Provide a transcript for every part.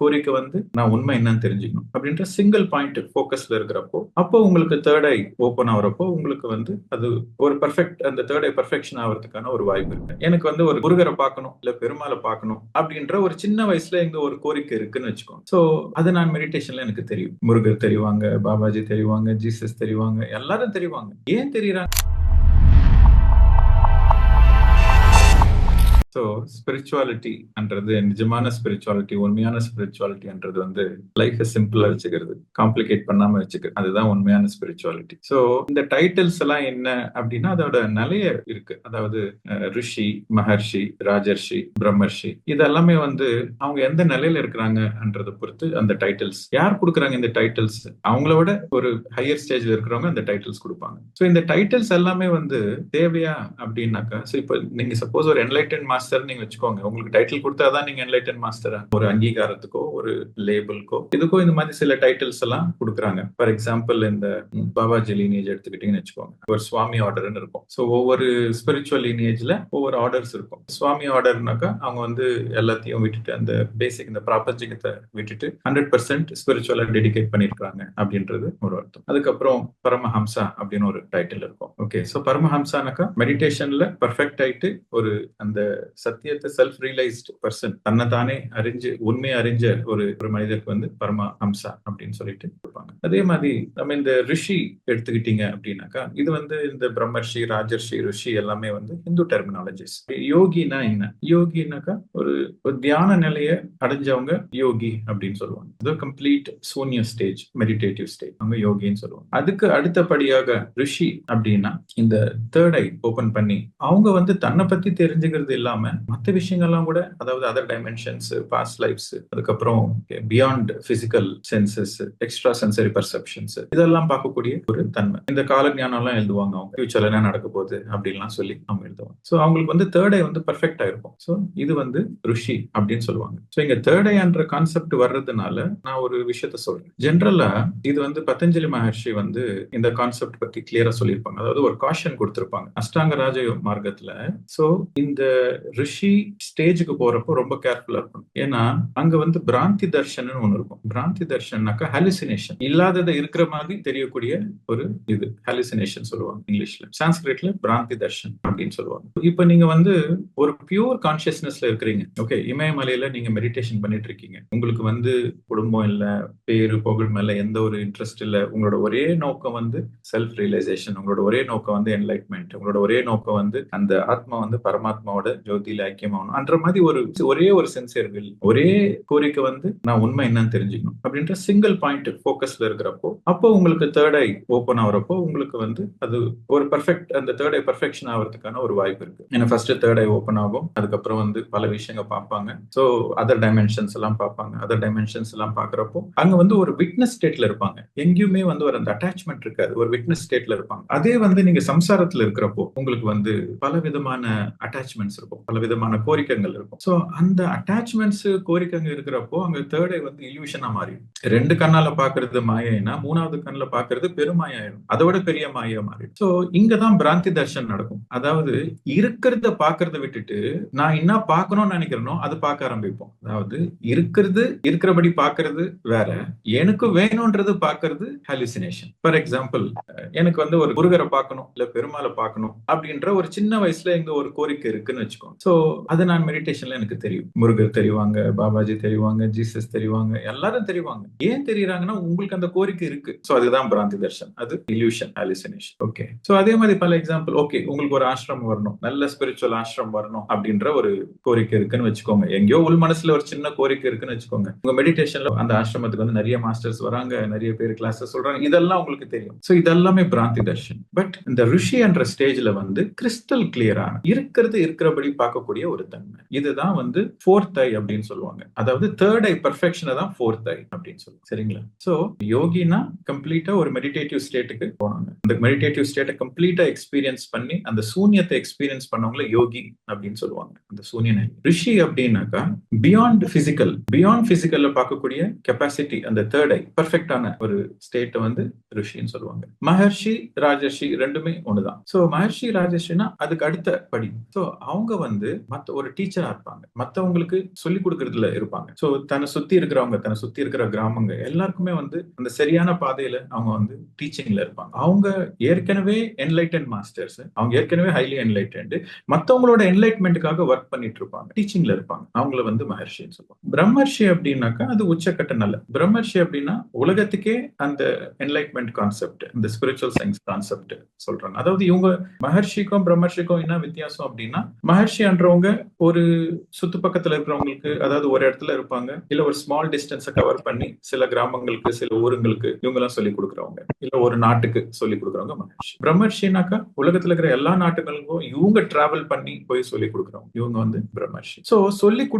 கோரிக்கை வந்து நான் உண்மை என்னன்னு தெரிஞ்சுக்கணும் அப்படின்ற சிங்கிள் பாயிண்ட் போக்கஸ்ல இருக்கிறப்போ, அப்போ உங்களுக்கு தேர்ட் ஐ ஓபன் ஆகுறப்போ உங்களுக்கு வந்து அது ஒரு பெர்ஃபெக்ட், அந்த தேர்ட் ஐ பெர்ஃபெக்ஷன் ஆகிறதுக்கான ஒரு வாய்ப்பு இருக்கு. எனக்கு வந்து ஒரு முருகரை பார்க்கணும் இல்ல பெருமாளை பார்க்கணும் அப்படின்ற ஒரு சின்ன வயசுல எங்க ஒரு கோரிக்கை இருக்குன்னு வச்சுக்கோங்க. சோ அது நான் மெடிடேஷன்ல எனக்கு தெரியும். முருகர் தெரிவாங்க, பாபாஜி தெரிவாங்க, ஜீசஸ் தெரிவாங்க, எல்லாரும் தெரிவாங்க. ஏன் தெரியுறாங்க? ஸோ ஸ்பிரிச்சுவாலிட்டி என்றது, நிஜமான ஸ்பிரிச்சுவாலிட்டி, உண்மையான ஸ்பிரிச்சுவாலிட்டின்றது வந்து லைஃபை சிம்பிளா வச்சுக்கிறது, காம்ப்ளிகேட் பண்ணாம வச்சுக்கிறது. அதுதான் உண்மையான ஸ்பிரிச்சுவாலிட்டி. ஸோ இந்த டைட்டில்ஸ் எல்லாம் என்ன அப்படின்னா அதோட நிலைய இருக்கு. அதாவது ரிஷி, மகர்ஷி, ராஜர்ஷி, பிரம்மர்ஷி, இதெல்லாமே வந்து அவங்க எந்த நிலையில இருக்கிறாங்கன்றதை பொறுத்து அந்த டைட்டில்ஸ். யார் கொடுக்குறாங்க இந்த டைட்டில்ஸ்? அவங்கள விட ஒரு ஹையர் ஸ்டேஜ்ல இருக்கிறவங்க அந்த டைட்டில்ஸ் கொடுப்பாங்க. ஸோ இந்த டைட்டில்ஸ் எல்லாமே வந்து தேவையா அப்படின்னாக்கா, ஸோ இப்போ நீங்க சப்போஸ் ஒரு என்லைட்டன் மாஸ்டர் நீங்க வச்சுக்கோங்க, உங்களுக்கு டைட்டில் கொடுத்தாதான் நீங்க என்லைட்டன் மாஸ்டரா? ஒரு அங்கீகாரத்துக்கோ ஒரு லேபிள்கோ இதுக்கோ இந்த மாதிரி சில டைட்டில்ஸ் எல்லாம் கொடுக்குறாங்க. ஃபார் எக்ஸாம்பிள் இந்த பாபாஜி லீனேஜ் எடுத்துக்கிட்டீங்கன்னு வச்சுக்கோங்க, ஒரு சுவாமி ஆர்டர்னு இருக்கும். ஸோ ஒவ்வொரு ஸ்பிரிச்சுவல் லீனேஜ்ல ஒவ்வொரு ஆர்டர்ஸ் இருக்கும். சுவாமி ஆர்டர்னாக்கா அவங்க வந்து எல்லாத்தையும் விட்டுட்டு, அந்த பேசிக் இந்த பிராபஞ்சகத்தை விட்டுட்டு 100% ஸ்பிரிச்சுவலா டெடிகேட் பண்ணிருக்காங்க அப்படின்றது ஒரு அர்த்தம். அதுக்கப்புறம் பரமஹம்சா அப்படின்னு ஒரு டைட்டில் இருக்கும். ஓகே, ஸோ பரமஹம்சானாக்கா மெடிடேஷன்ல பர்ஃபெக்ட் ஆயிட்டு ஒரு அந்த சத்தியத்தை செல்ஃப் ரியலைஸ்ட் பர்சன், தன்னைத்தானே அறிஞ்சு உண்மையை அறிஞ்ச ஒரு மனிதருக்கு வந்து பரமஹம்சா அப்படின்னு சொல்லிட்டு இருப்பாங்க. அதே மாதிரி நம்ம இந்த ரிஷி எடுத்துக்கிட்டீங்க அப்படின்னாக்கா, இது வந்து இந்த பிரம்மர்ஷி, ராஜர்ஷி, ரிஷி எல்லாமே வந்து ஹிந்து டெர்மினாலஜிஸ். யோகினா என்ன? யோகினாக்கா ஒரு தியான நிலையை அடைஞ்சவங்க யோகி அப்படின்னு சொல்லுவாங்க. இது கம்ப்ளீட் சூன்ய ஸ்டேஜ், மெடிடேட்டிவ் ஸ்டேஜ், அவங்க யோகின்னு சொல்லுவாங்க. அதுக்கு அடுத்தபடியாக ரிஷி அப்படின்னா இந்த தேர்ட் ஐ ஓபன் பண்ணி அவங்க வந்து தன்னை பத்தி தெரிஞ்சுக்கிறது இல்லாம மற்ற விஷயங்கள்லாம் கூட, அதாவது அதர் டைமென்ஷன்ஸ், பாஸ்ட் லைஃப்ஸ், அதுக்கப்புறம் beyond physical senses, extra sensory perceptions, இதெல்லாம் பார்க்கக்கூடிய ஒரு தன்மை. இந்த கால ஞானம் எல்லாம் எழுதுவாங்க, அவங்க ஃபியூச்சர்ல என்ன நடக்க போகுது அப்படின்லாம் சொல்லி அவங்க எழுதுவாங்க. ஸோ அவங்களுக்கு வந்து தேர்ட் ஐ வந்து பர்ஃபெக்டா இருக்கும். ஸோ இது வந்து ரிஷி அப்படின்னு சொல்லுவாங்க. ஸோ இங்க தேர்ட் ஐன்ற கான்செப்ட் வர்றதுனால நான் ஒரு விஷயத்த சொல்றேன். ஜென்ரலா இது வந்து பதஞ்சலி மகர்ஷி வந்து இந்த கான்செப்ட் பத்தி கிளியரா சொல்லியிருப்பாங்க. அதாவது ஒரு காஷன் கொடுத்திருப்பாங்க அஷ்டாங்க ராஜ மார்க்கத்துல. சோ இந்த ரிஷி ஸ்டேஜுக்கு போறப்போ ரொம்ப கேர்ஃபுல்லா இருக்கும். ஏன்னா அங்க வந்து பிராந்தி தர்ஷன் ஒண்ணு இருக்கும். பிராந்தி தர்ஷன்னாக்கா ஹாலுசினேஷன், இல்லாததை இருக்கிற மாதிரி தெரியக்கூடிய ஒரு இது ஹாலுசினேஷன் சொல்லுவாங்க இங்கிலீஷ்ல. சான்ஸ்கிரிட்ல பிராந்தி தர்ஷன் அப்படின்னு சொல்லுவாங்க. இப்ப நீங்க வந்து ஒரு பியூர் கான்சியஸ்னஸ்ல இருக்கிறீங்க. ஓகே, இமயமலையில நீங்க மெடிடேஷன் பண்ணிட்டு இருக்கீங்க. உங்களுக்கு வந்து குடும்பம் இல்ல, பேரு புகழ் மேல எந்த ஒரு இன்ட்ரெஸ்ட் இல்ல. உங்களோட ஒரே நோக்கம் வந்து செல்ஃப் ரியலைசேஷன். உங்களோட ஒரே நோக்கம் வந்து என்லைட்மெண்ட். உங்களோட ஒரே நோக்கம் வந்து அந்த ஆத்மா வந்து பரமாத்மாவோட ஜோதியில ஐக்கியமாகணும் என்ற மாதிரி ஒரே ஒரு சின்சியர் வில், ஒரே கோரிக்கை வந்து நான் உண்மை என்னன்னு தெரிஞ்சுக்கணும் அப்படின்ற சிங்கிள் பாயிண்ட் போக்கஸ்ல இருக்கிறப்போ, அப்போ உங்களுக்கு தேர்ட் ஐ ஓபன் ஆகுறப்போ உங்களுக்கு வந்து அது ஒரு பெர்ஃபெக்ட், அந்த தேர்ட் ஐ பெர்ஃபெக்ஷன் ஆகிறதுக்கான ஒரு வாய்ப்பு இருக்கு. ஏன்னா ஃபர்ஸ்ட் தேர்ட் ஐ ஓபன் ஆகும், அதுக்கப்புறம் வந்து பல விஷயங்கள் பார்ப்பாங்க. ஸோ அதர் டைமென்ஷன்ஸ் எல்லாம் பார்ப்பாங்க. அதர் டைமென்ஷன்ஸ் எல்லாம் பார்க்கறப்போ அங்க வந்து ஒரு விட்னஸ் ஸ்டேட்ல இருப்பாங்க. எங்கேயுமே வந்து ஒரு அந்த அட்டாச்மெண்ட் இருக்காது, ஒரு விட்னஸ் ஸ்டேட்ல இருப்பாங்க. அதே வந்து நீங்க சம்சாரத்துல இருக்கிறப்போ உங்களுக்கு வந்து பல விதமான அட்டாச்மெண்ட்ஸ் இருக்கும், பல விதமான கோரிக்கைகள் இருக்கும். சோ அந்த அட்டாச்மெண்ட்ஸ் கோரிக்கைங்க இருக்கிறப்போ அங்க தேர்ட் ஐ வந்து இல்யூஷனா மாறி, ரெண்டு கண்ணால பாக்குறது மாயைனா மூணாவது கண்ணுல பாக்குறது பெருமாயாயிடும், அதோட பெரிய மாயா மாறி. சோ இங்கதான் பிராந்தி தர்ஷன் நடக்கும். அதாவது இருக்கிறத பாக்குறத விட்டுட்டு நான் என்ன பார்க்கணும்னு நினைக்கிறேனோ அது பார்க்க ஆரம்பிப்போம். அதாவது இருக்கிறபடி பாக்குறது வேற, எனக்கு வேணும்ன்றது பாக்குறது ஹாலுசினேஷன். ஃபார் எக்ஸாம்பிள், எனக்கு வந்து ஒரு முருகரை பார்க்கணும் இல்ல பெருமாளை பார்க்கணும் அப்படின்ற ஒரு சின்ன வயசுல எங்க ஒரு கோரிக்கை இருக்குன்னு வச்சுக்கோங்க. சோ அது நான் மெடிடேஷன்ல எனக்கு தெரியும். முருகர் தெரிவாங்க, பாபாஜி தெரிவாங்க, ஜீசஸ் தெரிவாங்க, எல்லாரும் தெரிவாங்க. ஏன் தெரியுறாங்கன்னா உங்களுக்கு அந்த கோரிக்கை இருக்கு. சோ அதுதான் பிராந்தி தர்ஷன், அது இல்யூஷன், ஹாலுசினேஷன். ஓகே, சோ அதே மாதிரி பல எக்ஸாம்பிள். ஓகே, உங்களுக்கு ஒரு ஆசிரமம் வரணும், நல்ல ஸ்பிரிச்சுவல் ஆசிரமம் வரணும் அப்படின்ற ஒரு கோரிக்கை இருக்குன்னு வச்சுக்கோங்க. எங்கேயோ உள் மனசுல ஒரு சின்ன கோரிக்கை இருக்குன்னு வச்சுக்கோங்க. உங்க மெடிடேஷன்ல அந்த ஆசிரமத்துக்கு வந்து நிறைய மாஸ்டர்ஸ் வராங்க, நிறைய பேர் கிளாஸஸ் சொல்றாங்க, இதெல்லாம் உங்களுக்கு தெரியும். சோ இதெல்லாமே பிராந்தி தர்ஷன். பட் இந்த ரிஷி என்ற ஸ்டேஜ்ல வந்து கிறிஸ்டல் கிளியரா இருக்கிறபடி பார்க்கக்கூடிய ஒரு தன்மை. இதுதான் வந்து ஃபோர்த் ஐ அப்படின்னு சொல்லுவாங்க. அதாவது தேர்ட் ஐ பெர்ஃபெக்ஷனை தான் ஃபோர்த் ஐ அப்படின்னு சொல்லுவாங்க. சரிங்களா? சோ யோகினா கம்ப்ளீட்டா ஒரு மெடிடேட்டிவ் ஸ்டேட்டுக்கு போனாங்க. அந்த மெடிடேட்டிவ் ஸ்டேட்டை கம்ப்ளீட்டா எக்ஸ்பீரியன்ஸ் பண்ணி அந்த சூன்யத்தை எக்ஸ்பீரியன்ஸ் பண்ணவங்கள யோகி அப்படின்னு சொல்லுவாங்க. அந்த சூன்ய நிலை. ரிஷி அப்படின்னாக்கா பியாண்ட் பிசிக்கல்ல பார்க்கக்கூடிய கெப்பாசிட்டி, அந்த தேர்ட் ஐ பெர்ஃபெக்டான ஒரு ஸ்டேட்டை வந்து ரிஷின்னு சொல்லுவாங்க. மகர்ஷி, ராஜர்ஷி ரெண்டுமே ஒண்ணுதான். சோ மகர்ஷி, ராஜர்ஷினா அதுக்கு அடுத்த படி. சோ அவங்க வந்து வந்து மத்த ஒரு டீச்சரா இருப்பாங்க, மத்தவங்களுக்கு சொல்லிக் கொடுக்கறதுல இருப்பாங்க. சோ தன்னை சுத்தி இருக்கிறவங்க, தன்னை சுத்தி இருக்கிற கிராமங்க எல்லாருக்குமே வந்து அந்த சரியான பாதையில அவங்க வந்து டீச்சிங்ல இருப்பாங்க. அவங்க ஏற்கனவே என்லைட்டன் மாஸ்டர்ஸ், அவங்க ஏற்கனவே ஹைலி என்லைட்டன்ட், மத்தவங்களோட என்லைட்மெண்ட்டுக்காக ஒர்க் பண்ணிட்டு இருப்பாங்க, டீச்சிங்ல இருப்பாங்க. அவங்கள வந்து மகர்ஷின்னு சொல்லுவாங்க. பிரம்மர்ஷி அப்படின்னாக்கா அது உச்சக்கட்ட நல்ல. பிரம்மர்ஷி அப்படின்னா உலகத்துக்கே அந்த என்லைட்மெண்ட் கான்செப்ட், இந்த ஸ்பிரிச்சுவல் சயின்ஸ் கான்செப்ட் சொல்றாங்க. அதாவது இவங்க மகர்ஷிக்கும் பிரம்மர்ஷிக்கும் என்ன வித்தியாசம் அப்படின்னா, மகர்ஷின்றவங்க ஒரு சுத்து பக்கத்துல இருக்கிறவங்களுக்கு, அதாவது ஒரு இடத்துல இருப்பாங்க, இல்ல ஒரு ஸ்மால் டிஸ்டன்ஸை கவர் பண்ணி சில கிராமங்களுக்கு, சில ஊருங்களுக்கு இவங்க எல்லாம் சொல்லிக் கொடுக்குறவங்க, இல்ல ஒரு நாட்டுக்கு சொல்லிக் கொடுக்குறவங்க மகர்ஷி. பிரம்மர்ஷினாக்கா உலகத்துல இருக்கிற எல்லா நாட்டுகளுக்கும் இவங்க டிராவல் பண்ணி போய் சொல்லிக் கொடுக்குறவங்க, இவங்க வந்து பிரம்மர்ஷி. சோ சொல்லிக்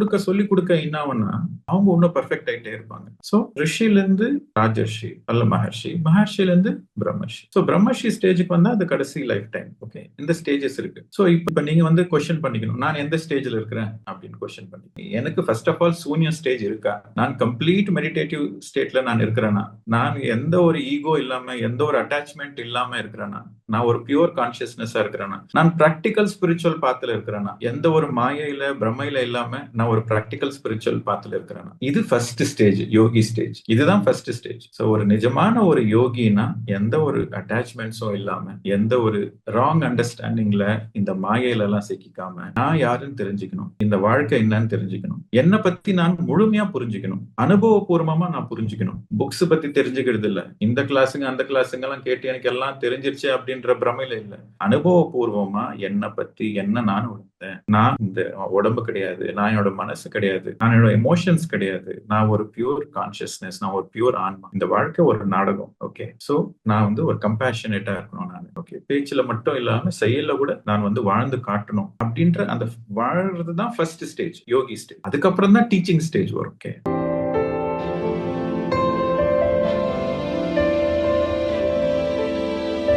கொடுக்க என்ன ஆகும்னா அவங்க இன்னும் பெர்ஃபெக்ட் ஆயிட்டே இருப்பாங்க. சோ ரிஷில இருந்து ராஜர்ஷி அல்ல மகர்ஷி, மகர்ஷில இருந்து பிரம்மர்ஷி. சோ பிரம்மர்ஷி ஸ்டேஜுக்கு வந்தா அது கடைசி லைஃப் டைம். ஓகே, இந்த ஸ்டேஜஸ் இருக்கு. சோ இப்ப நீங்க வந்து கொஸ்டின் பண்ணிக்கணும், நான் எந்த ஸ்டேஜ்ல இருக்கிறேன் அப்படின்னு கொஸ்டின் பண்ணி. எனக்கு ஃபர்ஸ்ட் ஆஃப் ஆல் சூன்ய ஸ்டேஜ் இருக்கா, நான் கம்ப்ளீட் மெடிடேட்டிவ் ஸ்டேட்ல நான் இருக்கிறேன்னா, நான் எந்த ஒரு ஈகோ இல்லாம எந்த ஒரு அட்டாச்மெண்ட் இல்லாம இருக்கிறேன்னா, நான் ஒரு பியூர் கான்சியஸ்னஸா இருக்கிறேன்னா, நான் பிராக்டிக்கல் ஸ்பிரிச்சுவல் பாத்துல இருக்கிறேன்னா, எந்த ஒரு மாயையில பிரமையில இல்லாம நான் ஒரு பிராக்டிக்கல் ஸ்பிரிச்சுவல் பாத்துல இருக்கிறேன்னா, இது ஃபர்ஸ்ட் ஸ்டேஜ், யோகி ஸ்டேஜ். இதுதான் ஃபர்ஸ்ட் ஸ்டேஜ். சோ ஒரு நிஜமான ஒரு யோகினா எந்த ஒரு அட்டாச்மெண்ட்ஸும் இல்லாம, எந்த ஒரு ராங் அண்டர்ஸ்டாண்டிங்ல இந்த மாயையில எல்லாம் சிக்கிக்காம, நான் யாருன்னு தெரிஞ்சுக்கணும், இந்த வாழ்க்கை என்னன்னு தெரிஞ்சுக்கணும், என்னை பத்தி நான் முழுமையா புரிஞ்சுக்கணும், அனுபவபூர்வமா நான் புரிஞ்சுக்கணும். புக்ஸ் பத்தி தெரிஞ்சுக்கிறது இல்ல, இந்த கிளாஸுங்க அந்த கிளாஸுங்க எல்லாம் கேட்டு எனக்கு எல்லாம் தெரிஞ்சிருச்சு அப்படின்ற பிரமையில இல்ல. அனுபவபூர்வமா என்னை பத்தி என்ன நான் உணர்ந்தேன், நான் இந்த உடம்பு கிடையாது, நான் என்னோட மனசு கிடையாது, நான் என்னோட எமோஷன்ஸ் கிடையாது, நான் ஒரு பியூர் கான்சியஸ்னஸ், நான் ஒரு பியூர் ஆன்மா. இந்த வாழ்க்கை ஒரு நாடகம். ஓகே, சோ நான் வந்து ஒரு கம்பேஷனேட்டா இருக்கணும். நான் ஓகே, பேச்சுல மட்டும் இல்லாம செயல்ல கூட நான் வந்து வாழ்ந்து காட்டணும் அப்படின்ற அந்த வாழ்றதுதான் ஃபர்ஸ்ட் ஸ்டேஜ், யோகி ஸ்டேஜ். அதுக்கப்புறம் தான் டீச்சிங் ஸ்டேஜ் வரும். ஓகே.